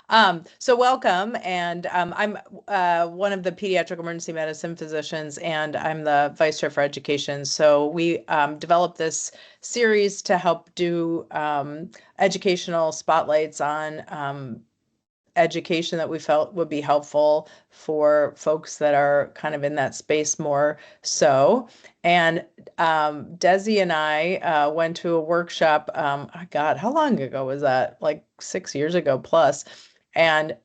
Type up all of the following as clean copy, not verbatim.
So welcome, and I'm one of the pediatric emergency medicine physicians, and I'm the vice chair for education. So we developed this series to help do educational spotlights on education that we felt would be helpful for folks that are kind of in that space more so. And Desi and I went to a workshop, God, how long ago was that? Like 6 years ago plus. And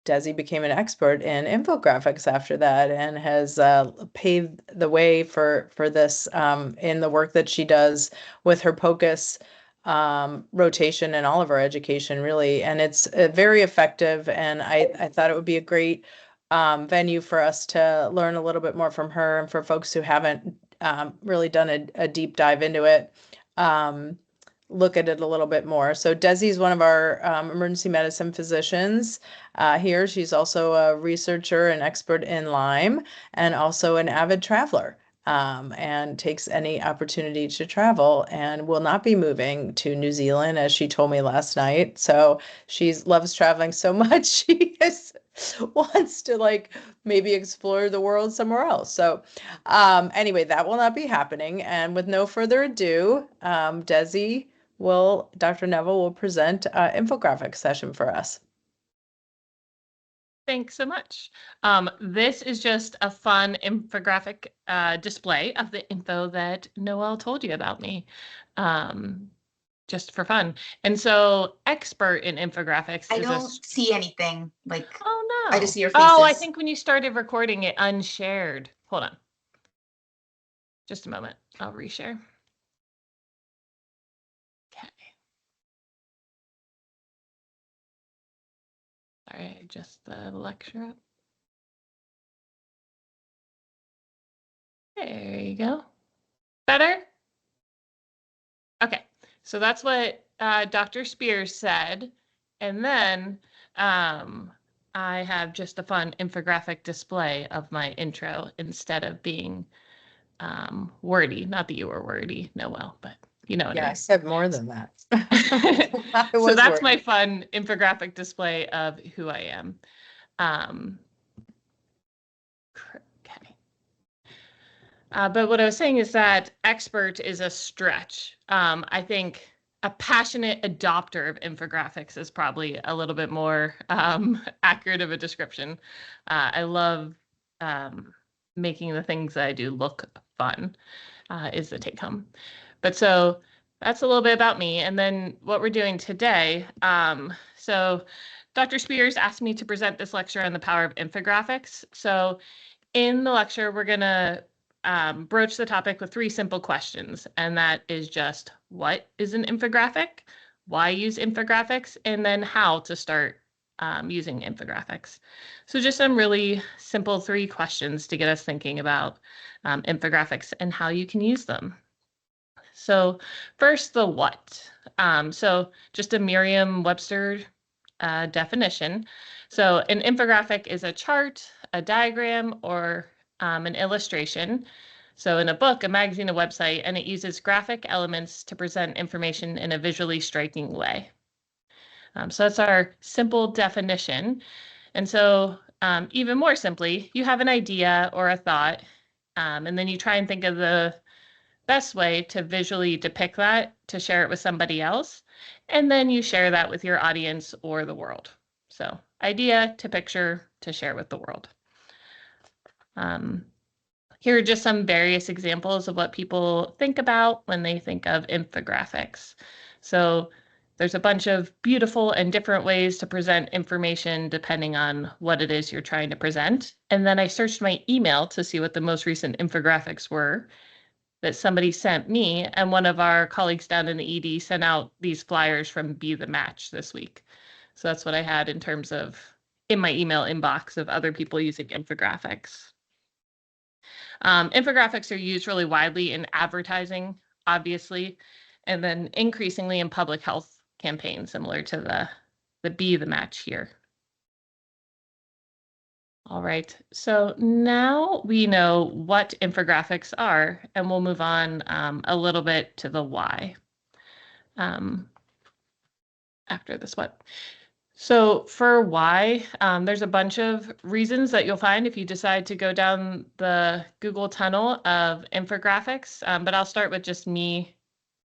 Desi became an expert in infographics after that and has paved the way for this in the work that she does with her POCUS rotation and all of our education, really. And it's very effective. And I thought it would be a great venue for us to learn a little bit more from her and for folks who haven't really done a deep dive into it. Look at it a little bit more. So Desi is one of our emergency medicine physicians here. She's also a researcher and expert in Lyme and also an avid traveler and takes any opportunity to travel and will not be moving to New Zealand, as she told me last night. So she loves traveling so much. Wants to like maybe explore the world somewhere else. So anyway, that will not be happening. And with no further ado, Dr. Neville will present an infographic session for us. Thanks so much. This is just a fun infographic display of the info that Noelle told you about me, just for fun. And so expert in infographics I don't see anything. Like, oh no. I just see your faces. Oh, I think when you started recording it unshared. Hold on. Just a moment. I'll reshare. Okay. Sorry, just the lecture up. There you go. Better? Okay, so that's what Dr. Spears said. And then I have just a fun infographic display of my intro instead of being wordy. Not that you were wordy, Noelle, but you know what I mean. I said more than that. So that's my fun infographic display of who I am. Okay. But what I was saying is that expert is a stretch. I think a passionate adopter of infographics is probably a little bit more accurate of a description. I love making the things that I do look fun is the take home. But so that's a little bit about me. And then what we're doing today. So Dr. Spears asked me to present this lecture on the power of infographics. So in the lecture, we're going to broach the topic with 3 simple questions. And that is just, what is an infographic? Why use infographics? And then how to start using infographics. So just some really simple 3 questions to get us thinking about infographics and how you can use them. So first, the what. So just a Merriam-Webster definition. So an infographic is a chart, a diagram, or an illustration. So in a book, a magazine, a website, and it uses graphic elements to present information in a visually striking way. So that's our simple definition. And so even more simply, you have an idea or a thought, and then you try and think of the best way to visually depict that to share it with somebody else. And then you share that with your audience or the world. So idea to picture to share with the world. Here are just some various examples of what people think about when they think of infographics. So there's a bunch of beautiful and different ways to present information depending on what it is you're trying to present. And then I searched my email to see what the most recent infographics were that somebody sent me, and one of our colleagues down in the ED sent out these flyers from Be the Match this week. So that's what I had in terms of in my email inbox of other people using infographics. Infographics are used really widely in advertising, obviously, and then increasingly in public health campaigns, similar to the Be the Match here. All right, so now we know what infographics are, and we'll move on a little bit to the why after this what. So for why, there's a bunch of reasons that you'll find if you decide to go down the Google tunnel of infographics, but I'll start with just me,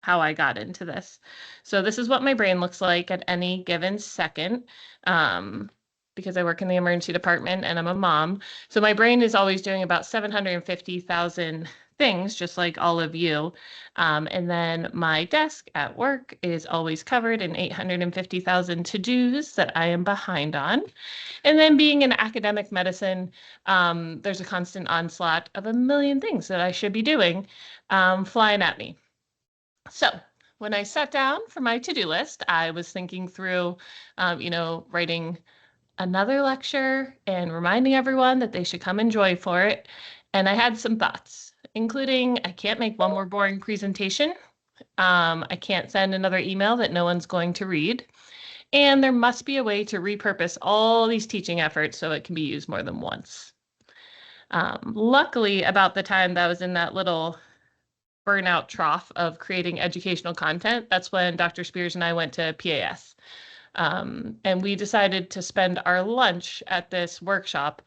how I got into this. So this is what my brain looks like at any given second, because I work in the emergency department and I'm a mom. So my brain is always doing about 750,000 things, just like all of you. And then my desk at work is always covered in 850,000 to-dos that I am behind on. And then being in academic medicine, there's a constant onslaught of a million things that I should be doing flying at me. So when I sat down for my to-do list, I was thinking through, writing another lecture and reminding everyone that they should come enjoy for it. And I had some thoughts, including I can't make one more boring presentation. I can't send another email that no one's going to read. And there must be a way to repurpose all these teaching efforts so it can be used more than once. Luckily, about the time that I was in that little burnout trough of creating educational content, that's when Dr. Spears and I went to PAS. And we decided to spend our lunch at this workshop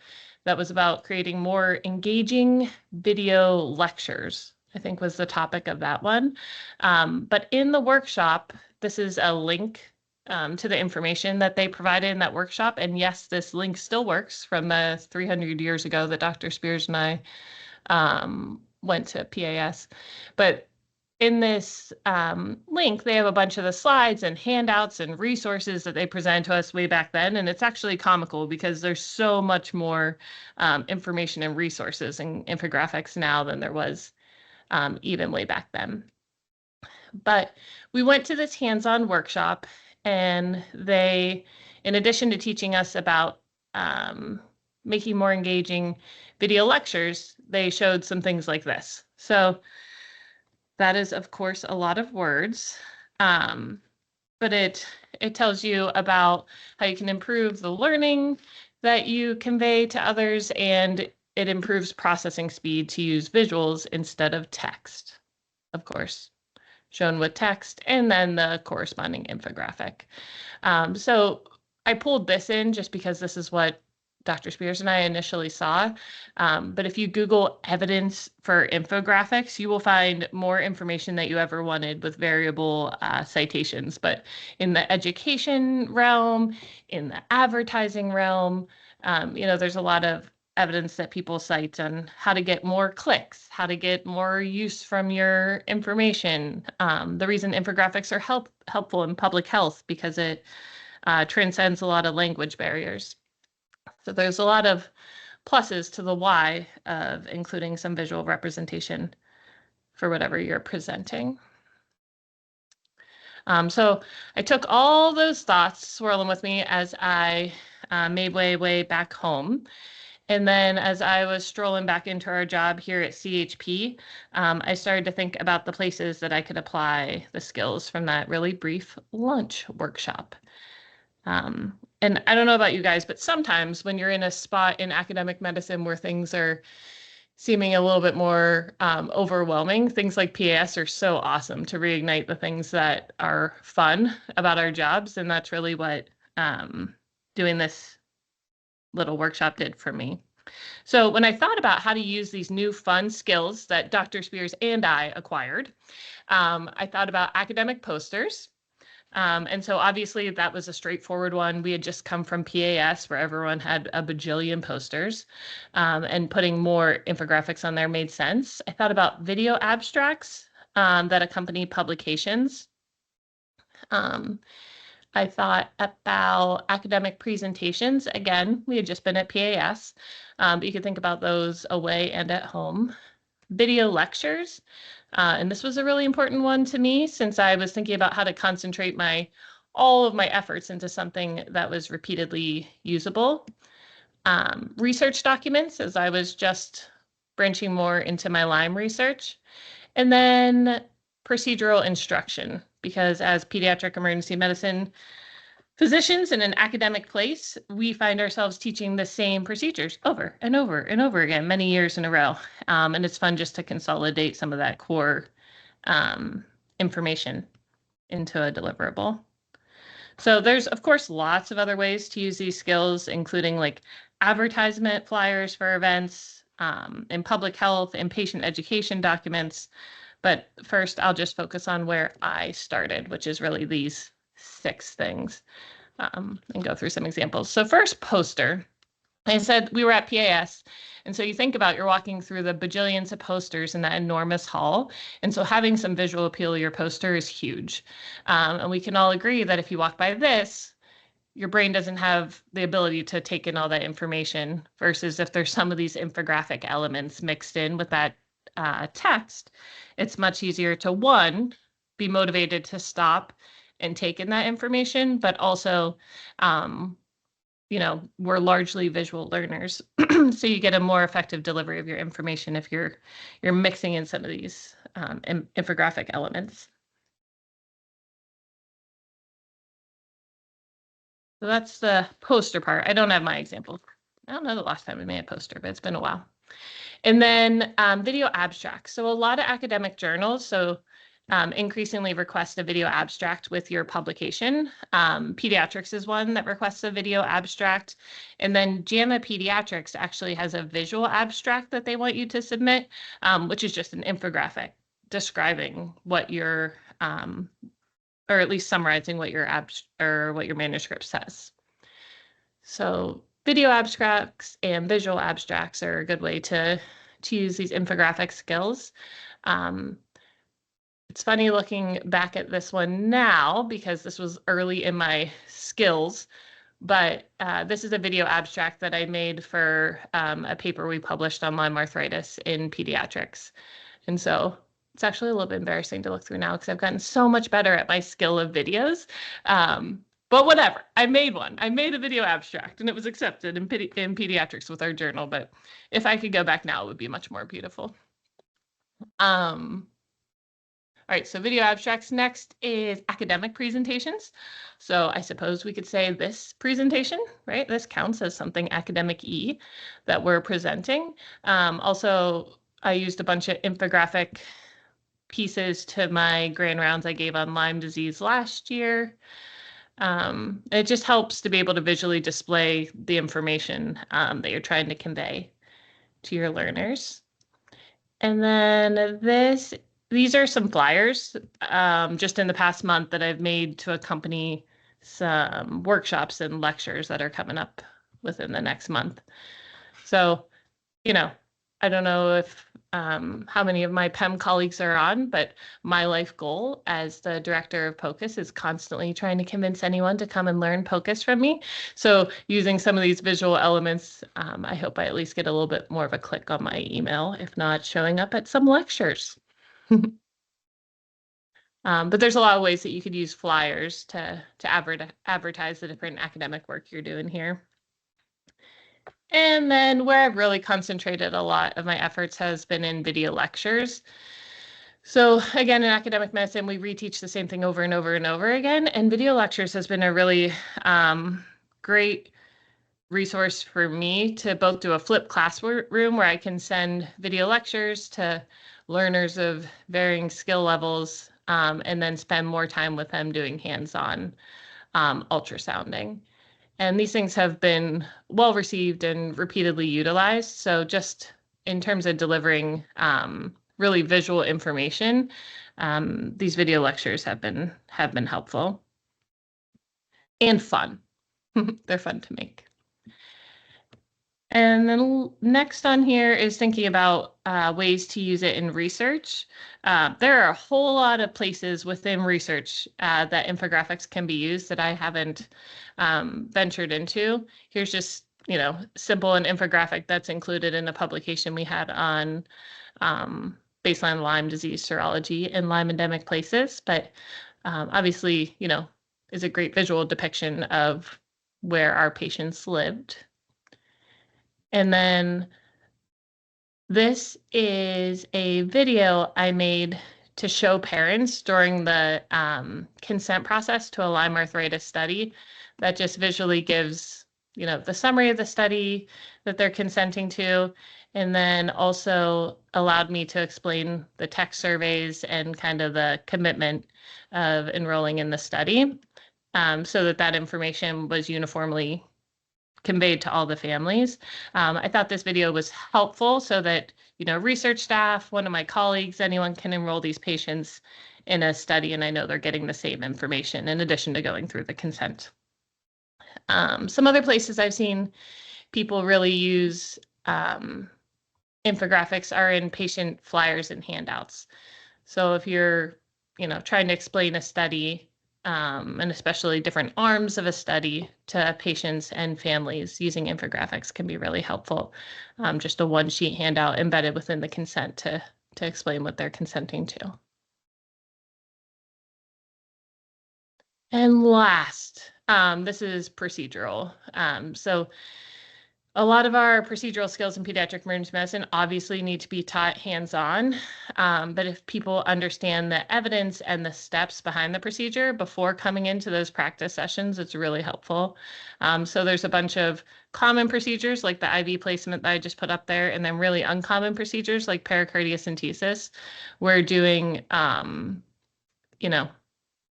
that was about creating more engaging video lectures, I think was the topic of that one. But in the workshop, this is a link to the information that they provided in that workshop. And yes, this link still works from the 300 years ago that Dr. Spears and I went to PAS. But in this link, they have a bunch of the slides and handouts and resources that they present to us way back then. And it's actually comical because there's so much more information and resources and infographics now than there was even way back then. But we went to this hands-on workshop, and they, in addition to teaching us about making more engaging video lectures, they showed some things like this. So that is, of course, a lot of words, but it tells you about how you can improve the learning that you convey to others, and it improves processing speed to use visuals instead of text, of course, shown with text, and then the corresponding infographic. So I pulled this in just because this is what Dr. Spears and I initially saw. But if you Google evidence for infographics, you will find more information that you ever wanted with variable citations. But in the education realm, in the advertising realm, there's a lot of evidence that people cite on how to get more clicks, how to get more use from your information. The reason infographics are helpful in public health because it transcends a lot of language barriers. So there's a lot of pluses to the why of including some visual representation for whatever you're presenting. So I took all those thoughts swirling with me as I made way back home. And then as I was strolling back into our job here at CHP, I started to think about the places that I could apply the skills from that really brief lunch workshop. And I don't know about you guys, but sometimes when you're in a spot in academic medicine where things are seeming a little bit more overwhelming, things like PAS are so awesome to reignite the things that are fun about our jobs. And that's really what doing this little workshop did for me. So when I thought about how to use these new fun skills that Dr. Spears and I acquired, I thought about academic posters. And so obviously that was a straightforward one. We had just come from PAS where everyone had a bajillion posters, and putting more infographics on there made sense. I thought about video abstracts that accompany publications. I thought about academic presentations. Again, we had just been at PAS, but you could think about those away and at home. Video lectures. And this was a really important one to me since I was thinking about how to concentrate all of my efforts into something that was repeatedly usable. Research documents, as I was just branching more into my Lyme research. And then procedural instruction, because as pediatric emergency medicine physicians in an academic place, we find ourselves teaching the same procedures over and over and over again, many years in a row. And it's fun just to consolidate some of that core information into a deliverable. So there's, of course, lots of other ways to use these skills, including like advertisement flyers for events, in public health and patient education documents. But first, I'll just focus on where I started, which is really these 6 things, and go through some examples. So first, poster. I said we were at PAS. And so you think about you're walking through the bajillions of posters in that enormous hall. And so having some visual appeal to your poster is huge. And we can all agree that if you walk by this, your brain doesn't have the ability to take in all that information versus if there's some of these infographic elements mixed in with that text, it's much easier to, one, be motivated to stop and take in that information, but also, we're largely visual learners, so you get a more effective delivery of your information if you're mixing in some of these infographic elements. So that's the poster part. I don't have my example. I don't know the last time we made a poster, but it's been a while. And then video abstracts. So a lot of academic journals, increasingly request a video abstract with your publication. Pediatrics is one that requests a video abstract. And then JAMA Pediatrics actually has a visual abstract that they want you to submit, which is just an infographic describing what your, or at least summarizing what your what your manuscript says. So video abstracts and visual abstracts are a good way to use these infographic skills. It's funny looking back at this one now because this was early in my skills, but this is a video abstract that I made for a paper we published on Lyme arthritis in pediatrics. And so it's actually a little bit embarrassing to look through now because I've gotten so much better at my skill of videos. But whatever, I made one. I made a video abstract and it was accepted in pediatrics with our journal. But if I could go back now, it would be much more beautiful. All right, so video abstracts. Next is academic presentations. So I suppose we could say this presentation, right? This counts as something academic-y that we're presenting. Also, I used a bunch of infographic pieces to my grand rounds I gave on Lyme disease last year. It just helps to be able to visually display the information that you're trying to convey to your learners. And then these are some flyers just in the past month that I've made to accompany some workshops and lectures that are coming up within the next month. So, I don't know if how many of my PEM colleagues are on, but my life goal as the director of POCUS is constantly trying to convince anyone to come and learn POCUS from me. So using some of these visual elements, I hope I at least get a little bit more of a click on my email, if not showing up at some lectures. But there's a lot of ways that you could use flyers to advertise the different academic work you're doing here. And then where I've really concentrated a lot of my efforts has been in video lectures. So again, in academic medicine, we reteach the same thing over and over and over again. And video lectures has been a really great resource for me to both do a flipped classroom where I can send video lectures to learners of varying skill levels and then spend more time with them doing hands-on ultrasounding. And these things have been well received and repeatedly utilized. So just in terms of delivering really visual information, these video lectures have been helpful and fun. They're fun to make. And then next on here is thinking about ways to use it in research. There are a whole lot of places within research that infographics can be used that I haven't ventured into. Here's just, simple an infographic that's included in a publication we had on baseline Lyme disease serology in Lyme endemic places. But obviously, is a great visual depiction of where our patients lived. And then this is a video I made to show parents during the consent process to a Lyme arthritis study that just visually gives, the summary of the study that they're consenting to, and then also allowed me to explain the tech surveys and kind of the commitment of enrolling in the study. so that information was uniformly conveyed to all the families. I thought this video was helpful so that, research staff, one of my colleagues, anyone can enroll these patients in a study, and I know they're getting the same information in addition to going through the consent. Some other places I've seen people really use infographics are in patient flyers and handouts. So if you're, trying to explain a study, and especially different arms of a study to patients and families, using infographics can be really helpful. Just a one-sheet handout embedded within the consent to explain what they're consenting to. And last, this is procedural. So a lot of our procedural skills in pediatric emergency medicine obviously need to be taught hands-on, but if people understand the evidence and the steps behind the procedure before coming into those practice sessions, it's really helpful. So there's a bunch of common procedures like the IV placement that I just put up there, and then really uncommon procedures like pericardiocentesis. We're doing,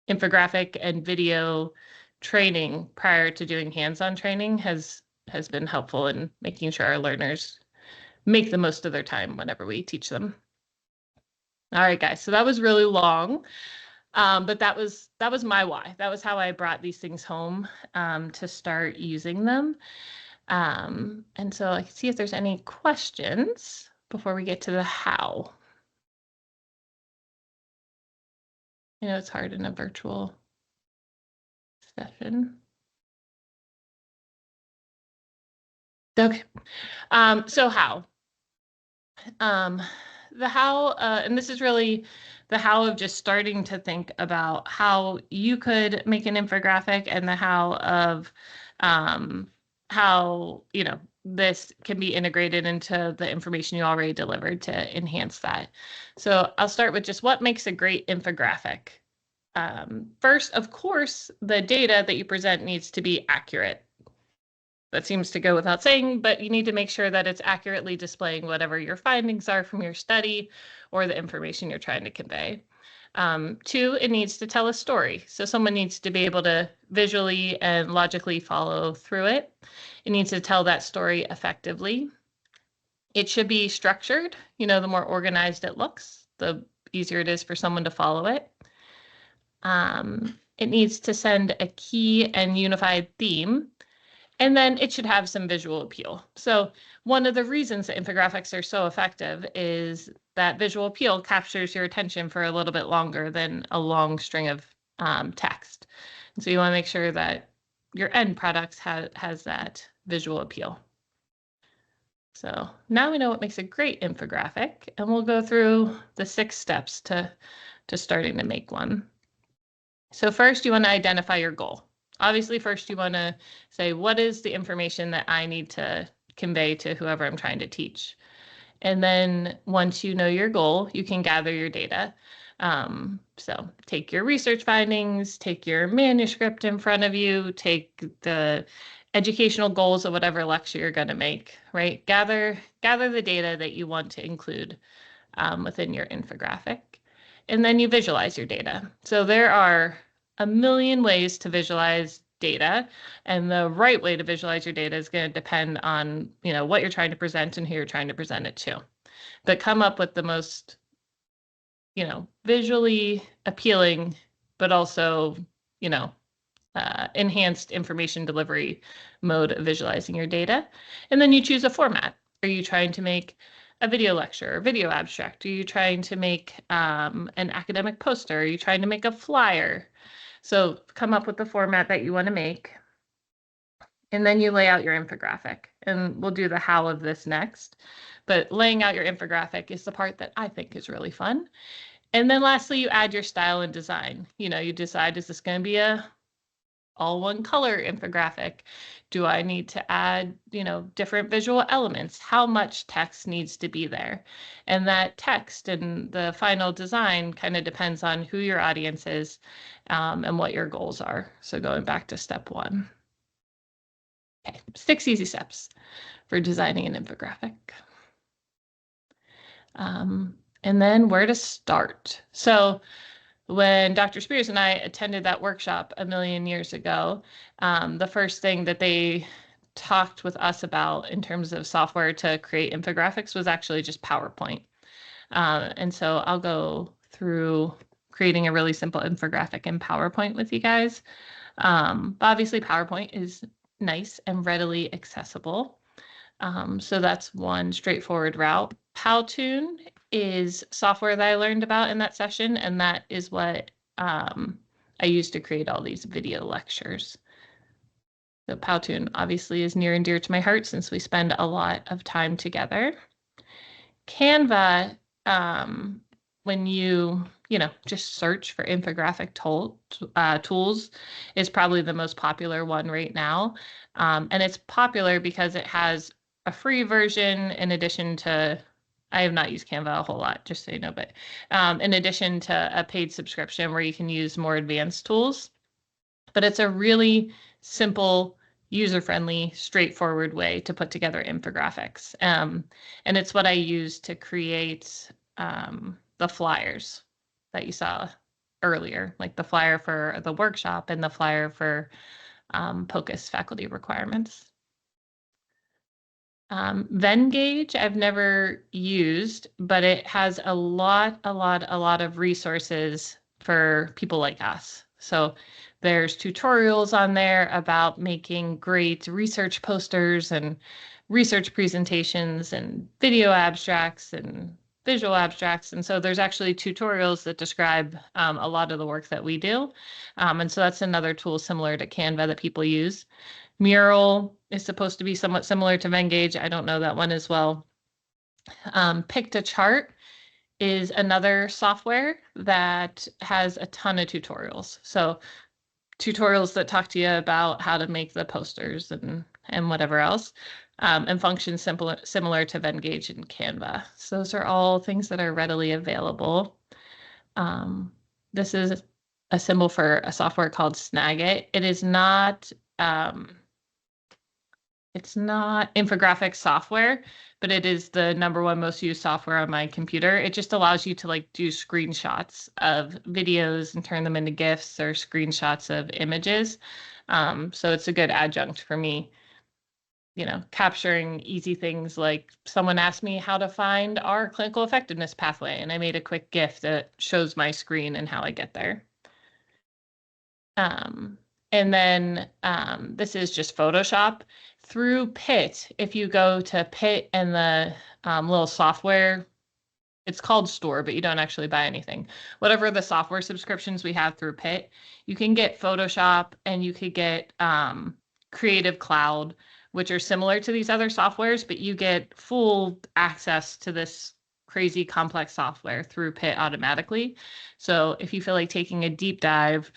infographic and video training prior to doing hands-on training has been helpful in making sure our learners make the most of their time whenever we teach them. All right, guys, so that was really long, but that was my why. That was how I brought these things home to start using them. And so I can see if there's any questions before we get to the how. It's hard in a virtual session. Okay, so how? The how, and this is really the how of just starting to think about how you could make an infographic, and the how of how, this can be integrated into the information you already delivered to enhance that. So I'll start with just what makes a great infographic. First, of course, the data that you present needs to be accurate. That seems to go without saying, but you need to make sure that it's accurately displaying whatever your findings are from your study or the information you're trying to convey. Two, it needs to tell a story. So someone needs to be able to visually and logically follow through it. It needs to tell that story effectively. It should be structured. The more organized it looks, the easier it is for someone to follow it. It needs to send a key and unified theme. And then it should have some visual appeal. So one of the reasons that infographics are so effective is that visual appeal captures your attention for a little bit longer than a long string of text. And so you want to make sure that your end product has that visual appeal. So now we know what makes a great infographic, and we'll go through the 6 steps to starting to make one. So first, you want to identify your goal. Obviously, first you want to say, what is the information that I need to convey to whoever I'm trying to teach? And then once you know your goal, you can gather your data. So take your research findings, take your manuscript in front of you, take the educational goals of whatever lecture you're going to make, right? Gather the data that you want to include within your infographic. And then you visualize your data. So there are a million ways to visualize data, and the right way to visualize your data is going to depend on, what you're trying to present and who you're trying to present it to. But come up with the most, visually appealing, but also, enhanced information delivery mode of visualizing your data. And then you choose a format. Are you trying to make a video lecture or video abstract? Are you trying to make an academic poster? Are you trying to make a flyer? So come up with the format that you want to make, and then you lay out your infographic. And we'll do the how of this next. But laying out your infographic is the part that I think is really fun. And then lastly, you add your style and design. You decide, is this going to be a all one color infographic? Do I need to add, different visual elements? How much text needs to be there? And that text and the final design kind of depends on who your audience is and what your goals are. So going back to step 1. Okay, 6 easy steps for designing an infographic. And then where to start. So when Dr. Spears and I attended that workshop a million years ago, the first thing that they talked with us about in terms of software to create infographics was actually just PowerPoint. And so I'll go through creating a really simple infographic in PowerPoint with you guys. But obviously PowerPoint is nice and readily accessible. So that's one straightforward route. Powtoon is software that I learned about in that session, and that is what I used to create all these video lectures. So Powtoon obviously is near and dear to my heart since we spend a lot of time together. Canva, when you just search for infographic tools, is probably the most popular one right now. And it's popular because it has a free version in addition to, I have not used Canva a whole lot, just so you know, but in addition to a paid subscription where you can use more advanced tools. But it's a really simple, user-friendly, straightforward way to put together infographics. And it's what I use to create the flyers that you saw earlier, like the flyer for the workshop and the flyer for POCUS faculty requirements. Venngage I've never used, but it has a lot of resources for people like us. So there's tutorials on there about making great research posters and research presentations and video abstracts and visual abstracts. And so there's actually tutorials that describe a lot of the work that we do. And so that's another tool similar to Canva that people use. Mural is supposed to be somewhat similar to Venngage. I don't know that one as well. Pictochart is another software that has a ton of tutorials. So tutorials that talk to you about how to make the posters and whatever else, and functions similar to Venngage and Canva. So those are all things that are readily available. This is a symbol for a software called Snagit. It is not it's not infographic software, but it is the #1 most used software on my computer. It just allows you to do screenshots of videos and turn them into GIFs or screenshots of images. So it's a good adjunct for me, capturing easy things like someone asked me how to find our clinical effectiveness pathway, and I made a quick GIF that shows my screen and how I get there. And then this is just Photoshop. Through PIT, if you go to PIT and the little software, it's called Store, but you don't actually buy anything. Whatever the software subscriptions we have through PIT, you can get Photoshop and you could get Creative Cloud, which are similar to these other softwares, but you get full access to this crazy complex software through PIT automatically. So if you feel like taking a deep dive,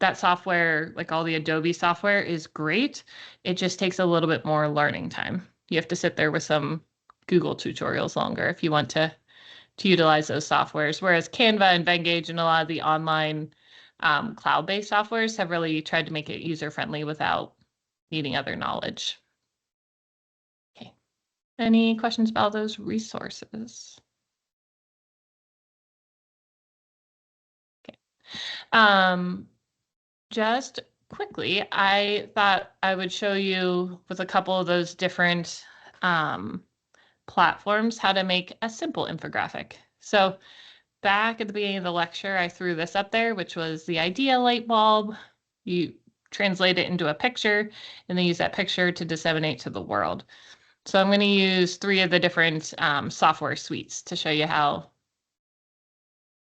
that software, like all the Adobe software, is great. It just takes a little bit more learning time. You have to sit there with some Google tutorials longer if you want to utilize those softwares. Whereas Canva and Venngage and a lot of the online cloud-based softwares have really tried to make it user-friendly without needing other knowledge. Okay. Any questions about those resources? Okay. Just quickly, I thought I would show you with a couple of those different platforms how to make a simple infographic. So back at the beginning of the lecture, I threw this up there, which was the idea light bulb. You translate it into a picture and then use that picture to disseminate to the world. So I'm going to use 3 of the different software suites to show you how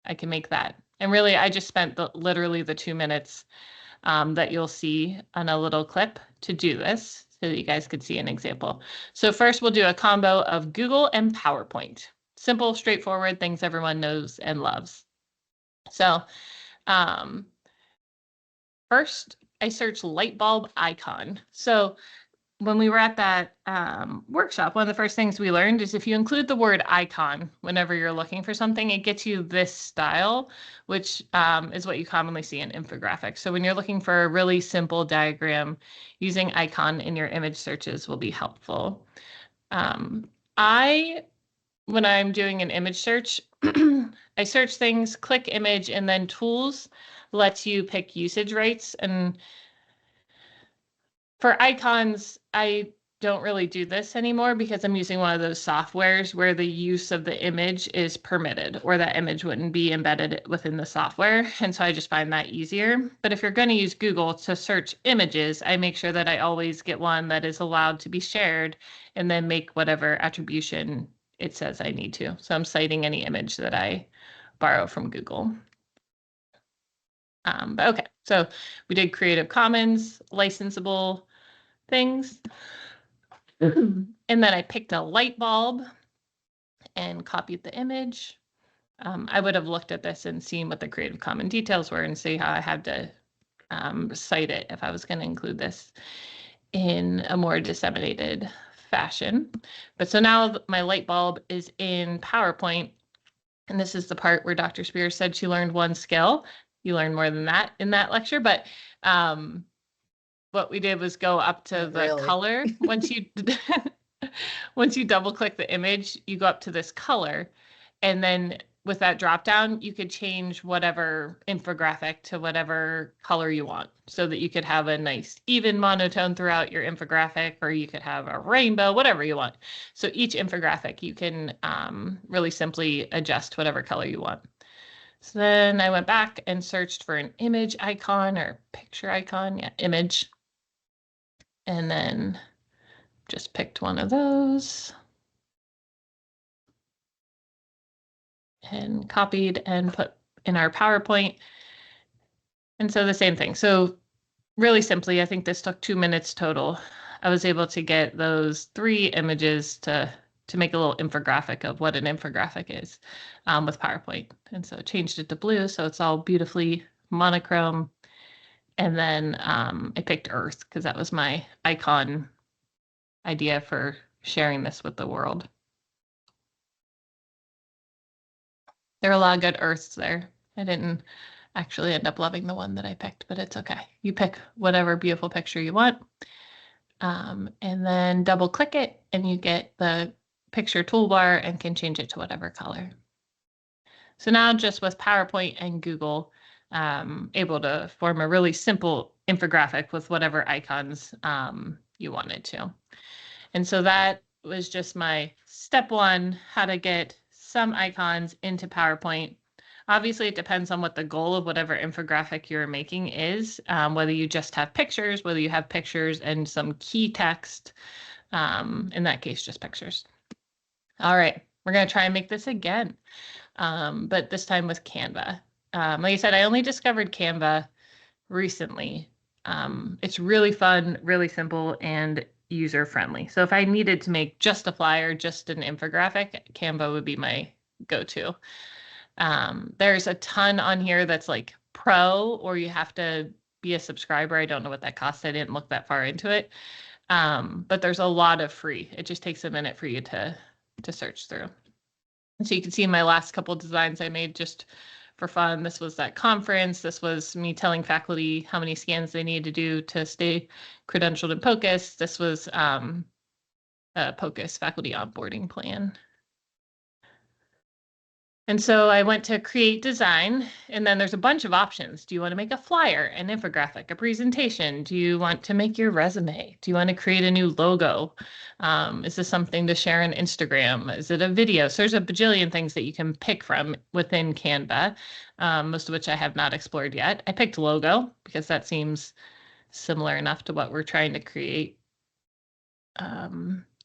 I can make that. And really, I just spent literally the 2 minutes that you'll see on a little clip to do this so that you guys could see an example. So first we'll do a combo of Google and PowerPoint. Simple, straightforward things everyone knows and loves. So first I searched light bulb icon. So when we were at that workshop, one of the first things we learned is if you include the word icon whenever you're looking for something, it gets you this style, which is what you commonly see in infographics. So when you're looking for a really simple diagram, using icon in your image searches will be helpful. When I'm doing an image search, I search things, click image, and then tools lets you pick usage rights. And for icons, I don't really do this anymore because I'm using one of those softwares where the use of the image is permitted, or that image wouldn't be embedded within the software. And so I just find that easier. But if you're going to use Google to search images, I make sure that I always get one that is allowed to be shared and then make whatever attribution it says I need to. So I'm citing any image that I borrow from Google. But okay, so we did Creative Commons, licensable things. And then I picked a light bulb and copied the image. I would have looked at this and seen what the Creative Commons details were and see how I had to cite it if I was going to include this in a more disseminated fashion. But so now my light bulb is in PowerPoint. And this is the part where Dr. Spears said she learned one skill. You learned more than that in that lecture, but what we did was go up to the color. Once you double click the image, you go up to this color, and then with that drop down, you could change whatever infographic to whatever color you want, so that you could have a nice even monotone throughout your infographic, or you could have a rainbow, whatever you want. So each infographic, you can really simply adjust whatever color you want. So then I went back and searched for an image icon or picture icon, yeah, image. And then just picked one of those and copied and put in our PowerPoint. And so the same thing. So really simply, I think this took 2 minutes total. I was able to get those 3 images to make a little infographic of what an infographic is with PowerPoint. And so changed it to blue, so it's all beautifully monochrome. And then I picked Earth because that was my icon idea for sharing this with the world. There are a lot of good Earths there. I didn't actually end up loving the one that I picked, but it's okay. You pick whatever beautiful picture you want. And then double click it and you get the picture toolbar and can change it to whatever color. So now just with PowerPoint and Google, able to form a really simple infographic with whatever icons you wanted to. And so that was just my step 1, how to get some icons into PowerPoint. Obviously, it depends on what the goal of whatever infographic you're making is, whether you just have pictures, whether you have pictures and some key text, in that case, just pictures. All right, we're going to try and make this again, but this time with Canva. Like I said, I only discovered Canva recently. It's really fun, really simple, and user-friendly. So if I needed to make just a flyer, just an infographic, Canva would be my go-to. There's a ton on here that's like pro, or you have to be a subscriber. I don't know what that costs. I didn't look that far into it. But there's a lot of free. It just takes a minute for you to search through. And so you can see my last couple designs I made just for fun. This was that conference. This was me telling faculty how many scans they needed to do to stay credentialed in POCUS. This was a POCUS faculty onboarding plan. And so I went to create design, and then there's a bunch of options. Do you want to make a flyer, an infographic, a presentation? Do you want to make your resume? Do you want to create a new logo? Is this something to share on Instagram? Is it a video? So there's a bajillion things that you can pick from within Canva, most of which I have not explored yet. I picked logo because that seems similar enough to what we're trying to create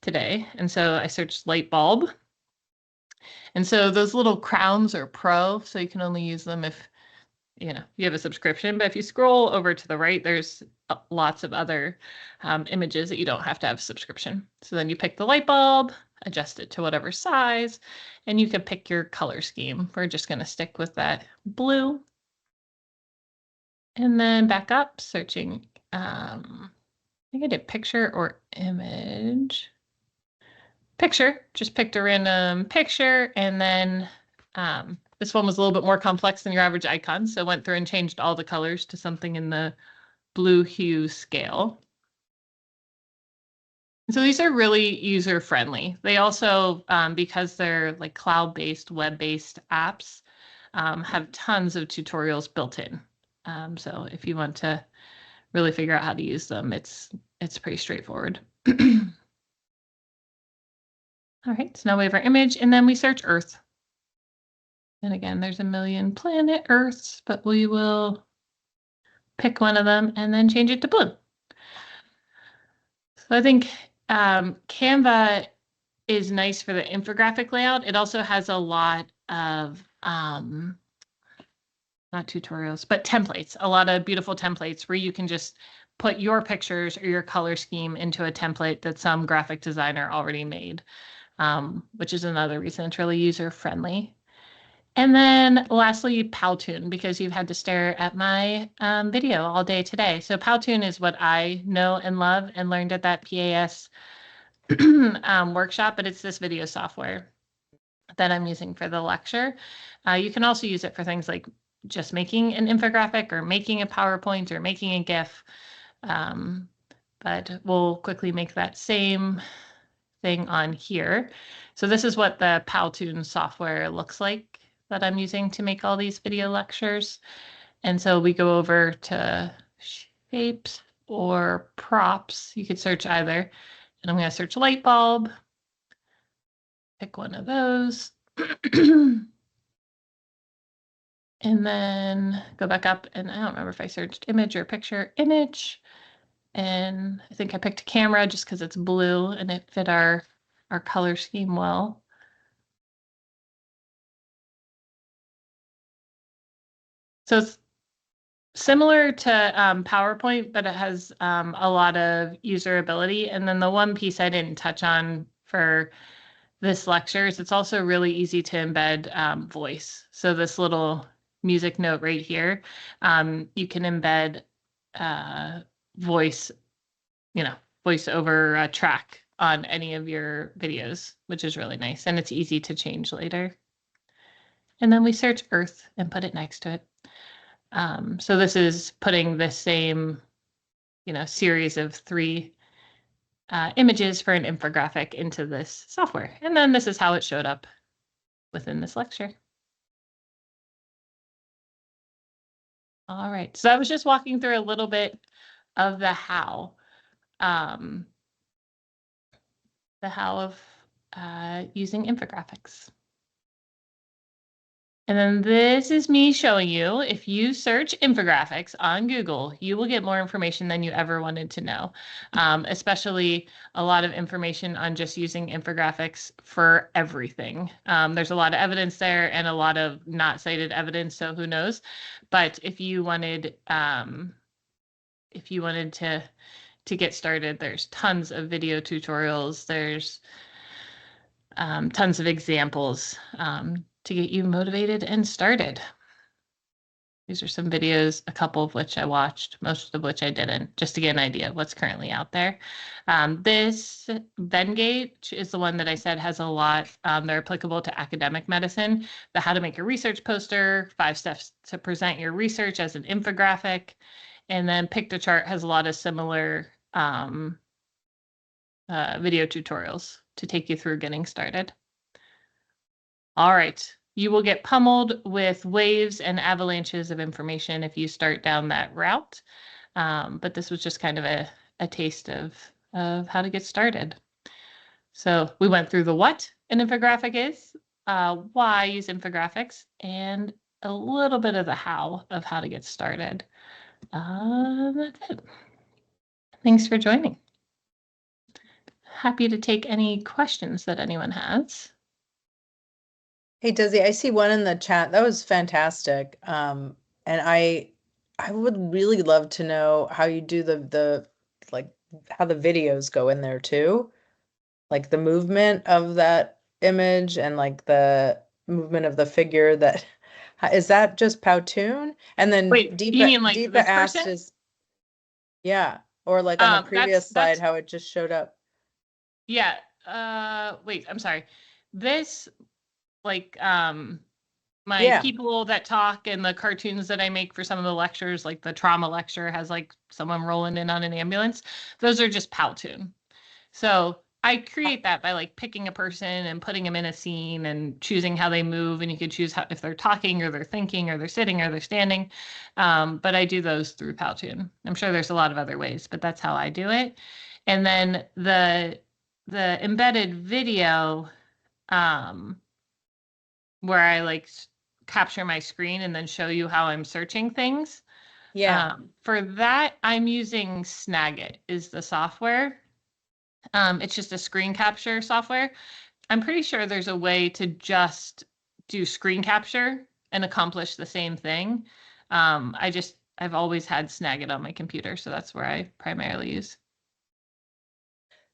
today. And so I searched light bulb. And so those little crowns are pro, so you can only use them if you have a subscription. But if you scroll over to the right, there's lots of other images that you don't have to have a subscription. So then you pick the light bulb, adjust it to whatever size, and you can pick your color scheme. We're just going to stick with that blue. And then back up, searching, I think I did picture or image. Picture, just picked a random picture, and then this one was a little bit more complex than your average icon, so went through and changed all the colors to something in the blue hue scale. So these are really user friendly. They also, because they're like cloud-based, web-based apps, have tons of tutorials built in. So if you want to really figure out how to use them, it's pretty straightforward. All right, so now we have our image, and then we search Earth. And again, there's a million planet Earths, but we will pick one of them and then change it to blue. So I think Canva is nice for the infographic layout. It also has a lot of, not tutorials, but templates, a lot of beautiful templates where you can just put your pictures or your color scheme into a template that some graphic designer already made, which is another reason it's really user friendly. And then lastly, Powtoon, because you've had to stare at my video all day today. So Powtoon is what I know and love and learned at that PAS workshop, but it's this video software that I'm using for the lecture. You can also use it for things like just making an infographic or making a PowerPoint or making a GIF. But we'll quickly make that same thing on here. So this is what the Powtoon software looks like that I'm using to make all these video lectures. And so we go over to shapes or props. You could search either. And I'm going to search light bulb. Pick one of those. And then go back up, and I don't remember if I searched image or picture. Image. And I think I picked camera just because it's blue and it fit our color scheme well. So it's similar to PowerPoint, but it has a lot of user ability. And then the one piece I didn't touch on for this lecture is it's also really easy to embed voice. So this little music note right here, you can embed voice, voice over a track on any of your videos, which is really nice. And it's easy to change later. And then we search Earth and put it next to it. So this is putting the same, series of 3 images for an infographic into this software. And then this is how it showed up within this lecture. All right, so I was just walking through a little bit of the how. The how of using infographics. And then this is me showing you, if you search infographics on Google, you will get more information than you ever wanted to know, especially a lot of information on just using infographics for everything. There's a lot of evidence there and a lot of not cited evidence, so who knows. But if you wanted to get started, there's tons of video tutorials. There's tons of examples to get you motivated and started. These are some videos, a couple of which I watched, most of which I didn't, just to get an idea of what's currently out there. This Vengate is the one that I said has a lot. They're applicable to academic medicine. The how to make a research poster, 5 steps to present your research as an infographic. And then Pictochart has a lot of similar video tutorials to take you through getting started. All right, you will get pummeled with waves and avalanches of information if you start down that route. But this was just kind of a taste of how to get started. So we went through the what an infographic is, why use infographics, and a little bit of the how of how to get started. That's it. Thanks for joining. Happy to take any questions that anyone has. Hey, Desi, I see one in the chat. That was fantastic. And I would really love to know how you do the like how the videos go in there too. Like the movement of that image and like the movement of the figure that is that just Powtoon? And then Wait, Deepa, you mean like Deepa this asked person? is or like on the previous slide that's how it just showed up. Yeah. Wait, I'm sorry. This, like, my Yeah. people that talk and the cartoons that I make for some of the lectures, like the trauma lecture has like someone rolling in on an ambulance. Those are just Powtoon. So I create that by like picking a person and putting them in a scene and choosing how they move. And you could choose how, if they're talking or they're thinking or they're sitting or they're standing. But I do those through Powtoon. I'm sure there's a lot of other ways, but that's how I do it. And then the embedded video, um, where I like capture my screen and then show you how I'm searching things. Yeah. For that, I'm using Snagit is the software. It's just a screen capture software. I'm pretty sure there's a way to just do screen capture and accomplish the same thing. I've always had Snagit on my computer, so that's where I primarily use.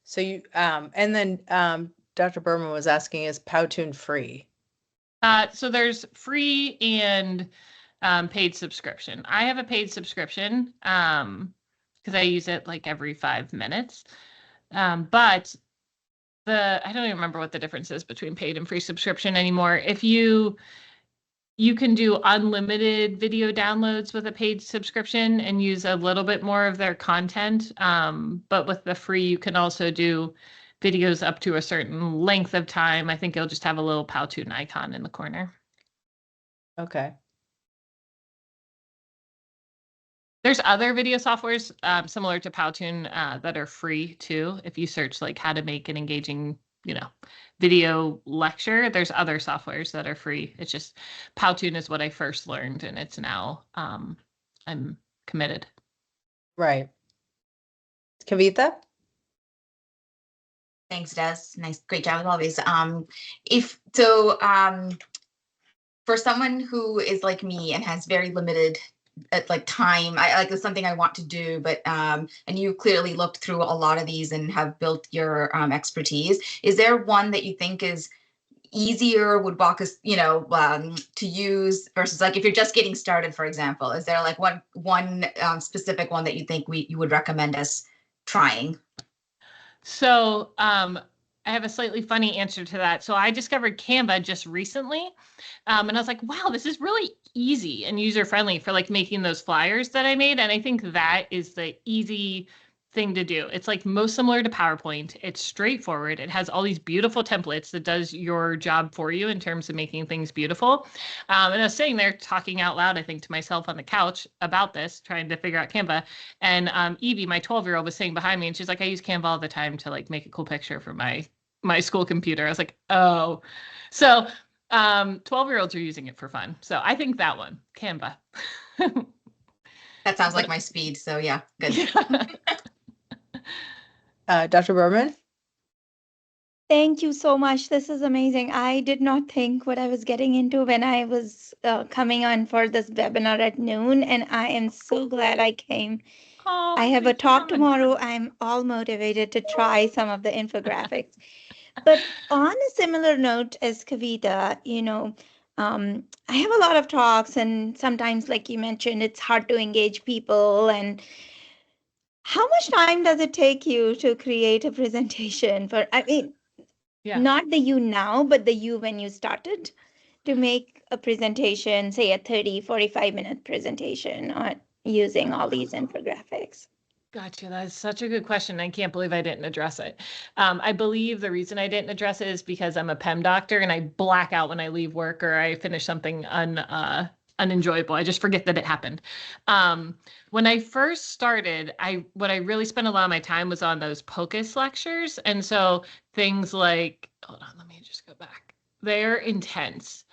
So you, and then Dr. Berman was asking, is Powtoon free? So there's free and paid subscription. I have a paid subscription because I use it like every 5 minutes. But I don't even remember what the difference is between paid and free subscription anymore. If you can do unlimited video downloads with a paid subscription and use a little bit more of their content. But with the free, you can also do videos up to a certain length of time. I think you'll just have a little Powtoon icon in the corner. Okay. There's other video softwares similar to Powtoon that are free too. If you search like how to make an engaging, video lecture, there's other softwares that are free. It's just Powtoon is what I first learned, and it's now I'm committed. Right. Kavitha? Thanks, Des. Nice, great job as always. If so, for someone who is like me and has very limited like time, I like it's something I want to do, but and you clearly looked through a lot of these and have built your expertise. Is there one that you think is easier, would walk us, to use versus like if you're just getting started, for example? Is there like one specific one that you think you would recommend us trying? So I have a slightly funny answer to that. So I discovered Canva just recently. And I was like, wow, this is really easy and user-friendly for like making those flyers that I made. And I think that is the easy thing to do. It's like most similar to PowerPoint. It's straightforward. It has all these beautiful templates that does your job for you in terms of making things beautiful. And I was sitting there talking out loud, I think, to myself on the couch about this, trying to figure out Canva. And Evie, my 12-year-old, was sitting behind me, and she's like, I use Canva all the time to like make a cool picture for my school computer. I was like, oh. So 12-year-olds are using it for fun. So I think that one, Canva. That sounds like my speed. So yeah, good. Dr. Berman? Thank you so much. This is amazing. I did not think what I was getting into when I was coming on for this webinar at noon, and I am so glad I came. Oh, I have a talk tomorrow. I'm all motivated to try some of the infographics. But on a similar note as Kavita, I have a lot of talks, and sometimes, like you mentioned, it's hard to engage people. And how much time does it take you to create a presentation for, not the you now, but the you when you started to make a presentation, say a 30, 45-minute presentation on using all these infographics? Gotcha. That's such a good question. I can't believe I didn't address it. I believe the reason I didn't address it is because I'm a PEM doctor and I black out when I leave work or I finish something unenjoyable. I just forget that it happened. When I first started, what I really spent a lot of my time was on those POCUS lectures. And so things like, hold on, let me just go back. They're intense.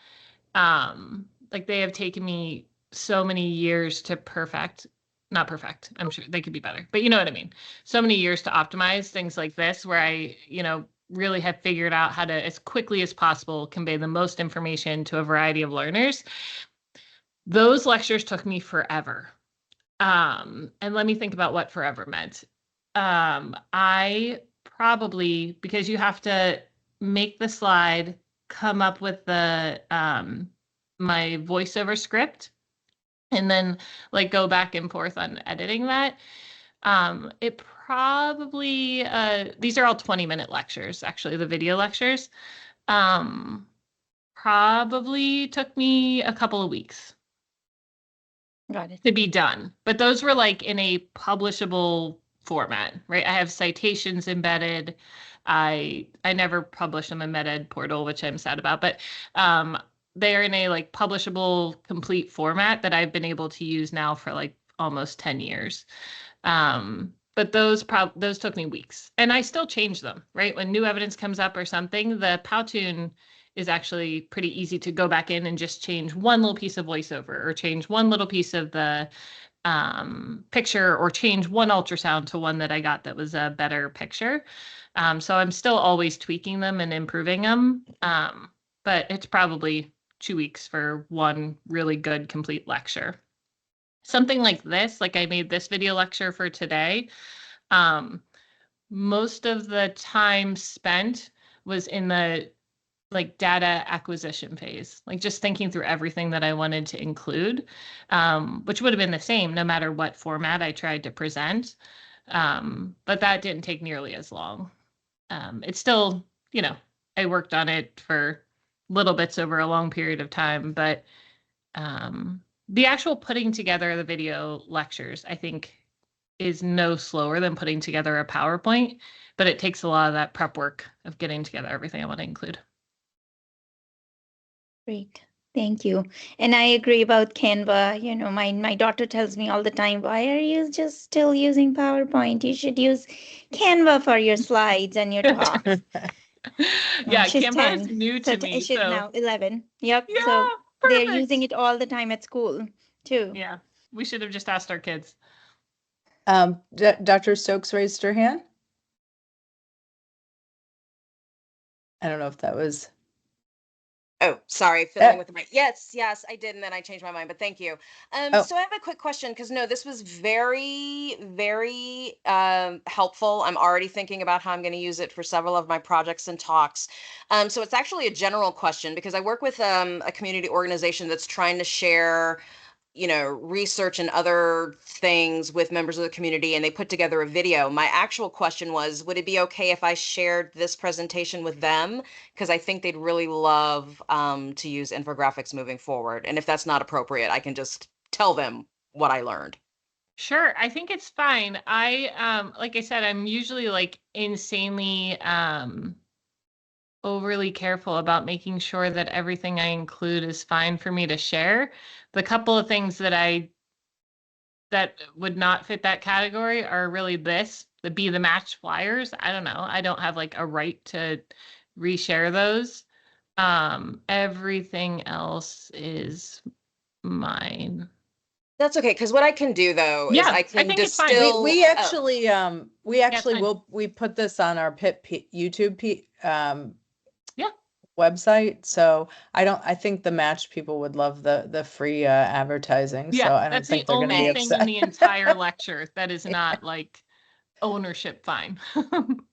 Like they have taken me so many years to perfect. Not perfect. I'm sure they could be better, but you know what I mean? So many years to optimize things like this where I, really have figured out how to, as quickly as possible, convey the most information to a variety of learners. Those lectures took me forever. And let me think about what forever meant. I probably, because you have to make the slide, come up with the my voiceover script, and then like go back and forth on editing that. It probably, these are all 20-minute lectures, actually, the video lectures. Probably took me a couple of weeks. Got it. To be done. But those were like in a publishable format, right? I have citations embedded. I never publish them in MedEd portal, which I'm sad about, but they're in a like publishable complete format that I've been able to use now for like almost 10 years. But those took me weeks, and I still change them, right? When new evidence comes up or something, the Powtoon is actually pretty easy to go back in and just change one little piece of voiceover or change one little piece of the picture or change one ultrasound to one that I got that was a better picture. So I'm still always tweaking them and improving them. But it's probably 2 weeks for one really good complete lecture. Something like this, like I made this video lecture for today. Most of the time spent was in the like data acquisition phase, like just thinking through everything that I wanted to include, which would have been the same no matter what format I tried to present. But that didn't take nearly as long. It's still, you know, I worked on it for little bits over a long period of time, but the actual putting together the video lectures, I think, is no slower than putting together a PowerPoint, but it takes a lot of that prep work of getting together everything I want to include. Great. Thank you. And I agree about Canva. You know, my daughter tells me all the time, why are you just still using PowerPoint? You should use Canva for your slides and your talks. Yeah, she's Canva is 10. new to me. She's now 11. Yep. Yeah, so perfect. they're using it all the time at school too. Yeah, we should have just asked our kids. Dr. Stokes raised her hand. I don't know if that was. Oh, sorry, fiddling with the mic. Yes, I did, and then I changed my mind, but thank you. So I have a quick question, because no, this was very, very helpful. I'm already thinking about how I'm going to use it for several of my projects and talks. So it's actually a general question, because I work with a community organization that's trying to share, you know, research and other things with members of the community, and they put together a video. My actual question was, would it be okay if I shared this presentation with them? Because I think they'd really love to use infographics moving forward. And if that's not appropriate, I can just tell them what I learned. Sure, I think it's fine. I like I said, I'm usually like insanely overly careful about making sure that everything I include is fine for me to share. The couple of things that would not fit that category are really the Be the Match flyers. I don't know. I don't have like a right to reshare those. Everything else is mine. That's okay, because what I can do though is I can think it's fine. distill. We actually fine. we put this on our YouTube Yeah. website. So I think the Match people would love the free advertising. Yeah, so I don't that's think the they're going to be only thing upset. in the entire lecture that is not like ownership fine.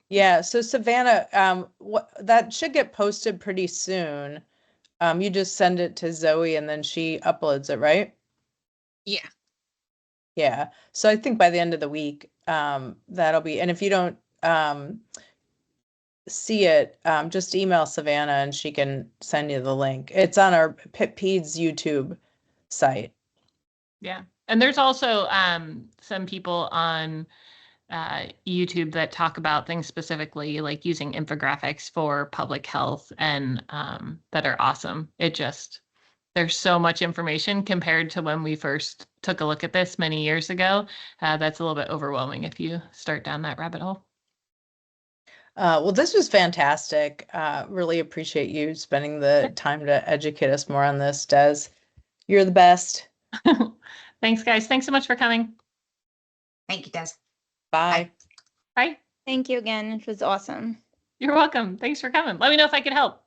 Yeah. So Savannah, that should get posted pretty soon. You just send it to Zoe and then she uploads it, right? Yeah. Yeah. So I think by the end of the week, that'll be, and if you don't see it, just email Savannah and she can send you the link. It's on our PEAC's YouTube site. Yeah. And there's also some people on YouTube that talk about things specifically like using infographics for public health and that are awesome. There's so much information compared to when we first took a look at this many years ago. That's a little bit overwhelming if you start down that rabbit hole. Well, this was fantastic. Really appreciate you spending the time to educate us more on this, Des. You're the best. Thanks, guys. Thanks so much for coming. Thank you, Des. Bye. Bye. Thank you again. It was awesome. You're welcome. Thanks for coming. Let me know if I could help.